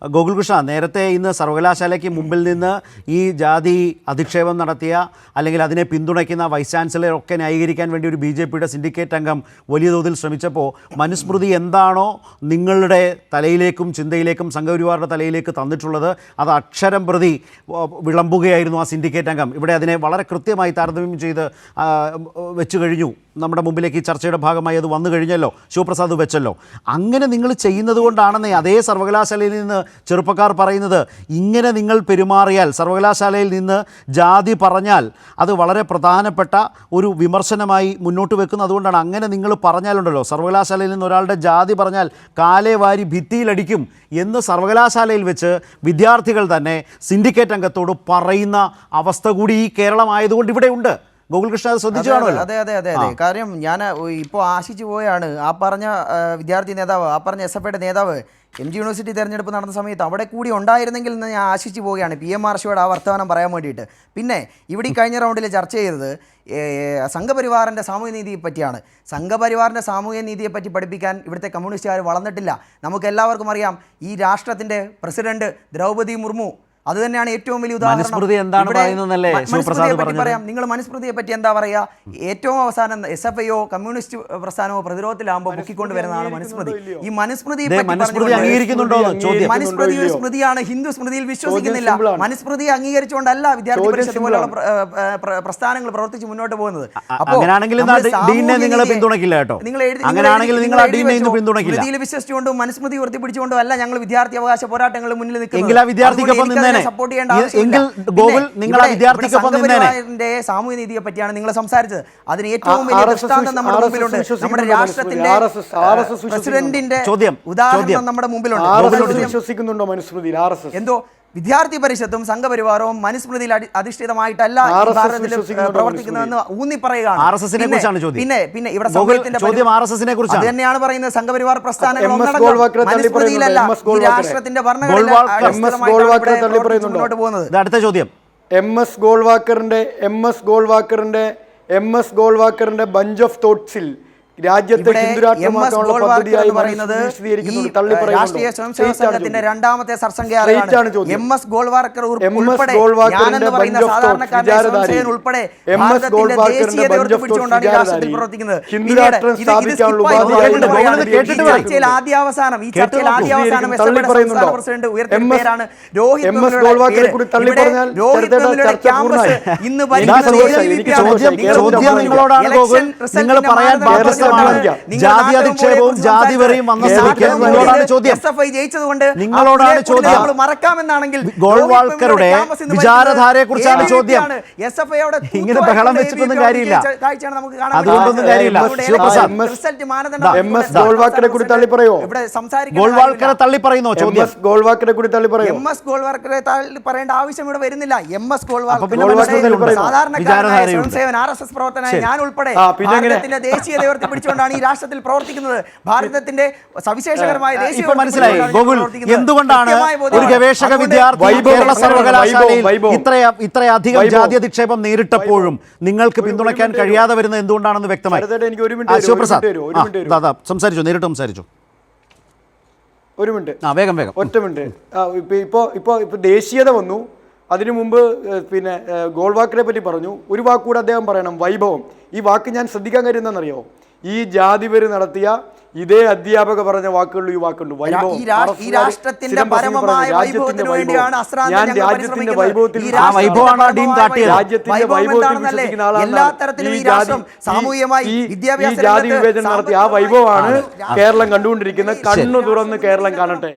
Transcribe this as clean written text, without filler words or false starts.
ഗോകുൽകൃഷ്ണ, നേരത്തെ ഇന്ന് സർവകലാശാലയ്ക്ക് മുമ്പിൽ നിന്ന് ഈ ജാതി അധിക്ഷേപം നടത്തിയ അല്ലെങ്കിൽ അതിനെ പിന്തുണയ്ക്കുന്ന വൈസ് ചാൻസലറൊക്കെ ന്യായീകരിക്കാൻ വേണ്ടി ഒരു BJPയുടെ സിൻഡിക്കേറ്റ് അംഗം വലിയ തോതിൽ ശ്രമിച്ചപ്പോൾ മനുസ്മൃതി എന്താണോ നിങ്ങളുടെ തലയിലേക്കും ചിന്തയിലേക്കും സംഘപരിവാറിൻ്റെ തലയിലേക്ക് തന്നിട്ടുള്ളത് അത് അക്ഷരം പ്രതി വിളമ്പുകയായിരുന്നു ആ സിൻഡിക്കേറ്റ് അംഗം. ഇവിടെ അതിനെ വളരെ കൃത്യമായി താരതമ്യം ചെയ്ത് വെച്ചു കഴിഞ്ഞു. നമ്മുടെ മുമ്പിലേക്ക് ഈ ചർച്ചയുടെ ഭാഗമായി അത് വന്നു കഴിഞ്ഞല്ലോ, ശിവപ്രസാദ് വെച്ചല്ലോ. അങ്ങനെ നിങ്ങൾ ചെയ്യുന്നത് കൊണ്ടാണെന്നേ അതേ സർവകലാശാലയിൽ നിന്ന് ചെറുപ്പക്കാർ പറയുന്നത്. ഇങ്ങനെ നിങ്ങൾ പെരുമാറിയാൽ, സർവകലാശാലയിൽ നിന്ന് ജാതി പറഞ്ഞാൽ അത് വളരെ പ്രധാനപ്പെട്ട ഒരു വിമർശനമായി മുന്നോട്ട് വെക്കുന്നത് അതുകൊണ്ടാണ്. അങ്ങനെ നിങ്ങൾ പറഞ്ഞാലുണ്ടല്ലോ, സർവകലാശാലയിൽ നിന്ന് ഒരാളുടെ ജാതി പറഞ്ഞാൽ കാലേ വാരി ഭിത്തിയിലടിക്കും എന്ന് സർവകലാശാലയിൽ വെച്ച് വിദ്യാർത്ഥികൾ തന്നെ സിൻഡിക്കേറ്റ് അംഗത്തോട് പറയുന്ന അവസ്ഥ കൂടി ഈ കേരളമായതുകൊണ്ട് ഇവിടെ ഉണ്ട്. ഗോകുൽകൃഷ്ണ അത് ശ്രദ്ധിച്ചു കാണുമല്ലോ. അതെ അതെ അതെ അതെ കാര്യം ഞാൻ ഇപ്പോൾ ആശിച്ചു പോയാണ്. ആ പറഞ്ഞ വിദ്യാർത്ഥി നേതാവ്, ആ പറഞ്ഞ SFIയുടെ നേതാവ് MG യൂണിവേഴ്സിറ്റി തെരഞ്ഞെടുപ്പ് നടന്ന സമയത്ത് അവിടെ കൂടി ഉണ്ടായിരുന്നെങ്കിൽ എന്ന് ഞാൻ ആശിച്ചു പോവുകയാണ് PMR ഷോയുടെ ആ വർത്തമാനം പറയാൻ വേണ്ടിയിട്ട്. പിന്നെ ഇവിടെ ഈ കഴിഞ്ഞ റൗണ്ടിൽ ചർച്ച ചെയ്തത് സംഘപരിവാറിൻ്റെ സാമൂഹ്യനീതിയെ പറ്റിയാണ്. സംഘപരിവാറിൻ്റെ സാമൂഹ്യനീതിയെപ്പറ്റി പഠിപ്പിക്കാൻ ഇവിടുത്തെ കമ്മ്യൂണിസ്റ്റുകാർ വളർന്നിട്ടില്ല. നമുക്ക് എല്ലാവർക്കും അറിയാം, ഈ രാഷ്ട്രത്തിൻ്റെ പ്രസിഡന്റ് ദ്രൗപദി മുർമു അത് തന്നെയാണ് ഏറ്റവും വലിയ ഉദാഹരണം. പറയാം, നിങ്ങൾ മനുസ്മൃതിയെ പറ്റി എന്താ പറയുക? ഏറ്റവും അവസാനം SFIയോ കമ്മ്യൂണിസ്റ്റ് പ്രസ്ഥാനമോ പ്രതിരോധത്തിലാകുമ്പോൾ പൊക്കിക്കൊണ്ട് വരുന്നതാണ് മനുസ്മൃതി. ഈ മനുസ്മൃതി മനുസ്മൃതി ഒരു സ്മൃതിയാണ്, ഹിന്ദു സ്മൃതിയിൽ വിശ്വസിക്കുന്നില്ല. മനുസ്മൃതിയെ അംഗീകരിച്ചുകൊണ്ടല്ല വിദ്യാർത്ഥി പരിഷത്ത് പോലുള്ള പ്രസ്ഥാനങ്ങൾ പ്രവർത്തിച്ച് മുന്നോട്ട് പോകുന്നത്. സ്മൃതിയിൽ വിശ്വസിച്ചുകൊണ്ടും മനുസ്മൃതി ഉയർത്തിപ്പിടിച്ചുകൊണ്ടും അല്ല ഞങ്ങൾ വിദ്യാർത്ഥി അവകാശ പോരാട്ടങ്ങളിൽ മുന്നിൽ നിൽക്കുന്നത്. സാമൂഹ്യനീതിയെ പറ്റിയാണ് നിങ്ങൾ സംസാരിച്ചത്. അതിന് ഏറ്റവും വലിയ ദൃഷ്ടാന്തം നമ്മുടെ മുമ്പിലുണ്ട്. നമ്മുടെ രാഷ്ട്രത്തിന്റെ പ്രസിഡന്റിന്റെ ഉദാഹരണം നമ്മുടെ മുമ്പിലുണ്ട്. എന്തോ വിദ്യാർത്ഥി പരിഷത്തും സംഘപരിവാരവും മനുസ്മൃതിയിൽ അധിഷ്ഠിതമായിട്ടല്ല ഭാരതത്തിൽ പ്രവർത്തിക്കുന്നതെന്ന് ഊന്നി പറയുകയാണ്. പിന്നെ പിന്നെ ഇവിടെ അത് തന്നെയാണ് പറയുന്നത്. സംഘപരിവാർ പ്രസ്ഥാനങ്ങൾ മനുസ്മൃതിയിലല്ല, ഈ രാഷ്ട്രത്തിന്റെ ഭരണഘടനയോട്ട് പോകുന്നത്. അടുത്ത ചോദ്യം, MS ഗോൾവാക്കറിന്റെ ബഞ്ച് ഓഫ് തോട്ട്സിൽ രാജ്യത്തെ രാഷ്ട്രീയ സ്വയംസേവക സംഘത്തിന്റെ രണ്ടാമത്തെ സർസംഘചാലകനാണ് MS ഗോൾവാക്കർ ഉൾപ്പെടെ ഉൾപ്പെടെ ഉയർത്തിപ്പിടിച്ചുകൊണ്ടാണ് ഈ രാഷ്ട്രത്തിൽ പ്രവർത്തിക്കുന്നത്. ചർച്ചയിൽ ആദ്യാവസാനം പ്രസിഡന്റ് ഉയർത്തിയ പേരാണ് രോഹിത്. ഇന്ന് ജാതി അധിക്ഷേപവും ജാതി വെറിയും വന്ന സ്ഥിതിക്ക് നിങ്ങളോടാണ് ചോദ്യം. നിങ്ങളോടാണ് ചോദ്യം. മറക്കാമെന്നാണെങ്കിൽ ഗോൾവാൾക്കറുടെ വിചാരധാരയെ കുറിച്ചാണ് ചോദ്യം. ഇങ്ങനെ ബഹളം വെച്ചിട്ടൊന്നും കാര്യമില്ല, അതുകൊണ്ടൊന്നും കാര്യമില്ല. ഗോൾവാൾക്കറെ തള്ളി പറയുന്നോ ചോദ്യം? ഗോൾവാക്കറെ കൂടി തള്ളി പറയോ? MS ഗോൾവാൾക്കറെ തള്ളി പറയേണ്ട ആവശ്യം ഇവിടെ വരുന്നില്ല. MS ഗോൾവാൾക്കർ സാധാരണക്കാരനായ സ്വയംസേവൻ RSS പ്രവർത്തനായ ഞാൻ ഉൾപ്പെടെ ദേശീയത ഉയർത്തിപ്പിടിച്ചുകൊണ്ടാണ് ഈ രാഷ്ട്രത്തിൽ പ്രവർത്തിക്കുന്നത്. ഭാരതത്തിന്റെ സവിശേഷകരമായ ദേശീയ മനസ്സിലായി ഗോകുൽ, എന്തുകൊണ്ടാണ് ഒരു ഗവേഷക വിദ്യാർത്ഥി കേരള സർവകലാശാലയിൽ ഇത്രയധികം ജാതി അധിക്ഷേപം നേരിട്ടപ്പോഴും നിങ്ങൾക്ക് പിന്തുണയ്ക്കാൻ കഴിയാതെ വരുന്നത് എന്തുകൊണ്ടാണെന്ന് വ്യക്തമായി. ശിവപ്രസാദ് സംസാരിച്ചു, നേരിട്ട് സംസാരിച്ചു. ഒരു മിനിറ്റ്, വേഗം വേഗം, ഒറ്റ മിനിറ്റ്. ഇപ്പൊ ദേശീയത വന്നു. അതിനു മുമ്പ് പിന്നെ ഗോൾവാക്കറെ പറ്റി പറഞ്ഞു. ഒരു വാക്കുകൂടെ അദ്ദേഹം പറയണം, വൈഭവം. ഈ വാക്ക് ഞാൻ ശ്രദ്ധിക്കാൻ കാര്യം എന്താണെന്നറിയോ? ഈ ജാതി വരെ നടത്തിയ ഇതേ അധ്യാപക പറഞ്ഞ വാക്കുകളിൽ ഈ വാക്കുണ്ട്, വൈഭവം. രാജ്യത്തിന്റെ വൈഭവത്തിൽ വിശ്വസിക്കുന്ന ആളാണ്. ഈ ജാതി വിവേചനം നടത്തിയ ആ വൈഭവമാണ് കേരളം കണ്ടുകൊണ്ടിരിക്കുന്നത്. കണ്ണു തുറന്ന് കേരളം കാണട്ടെ.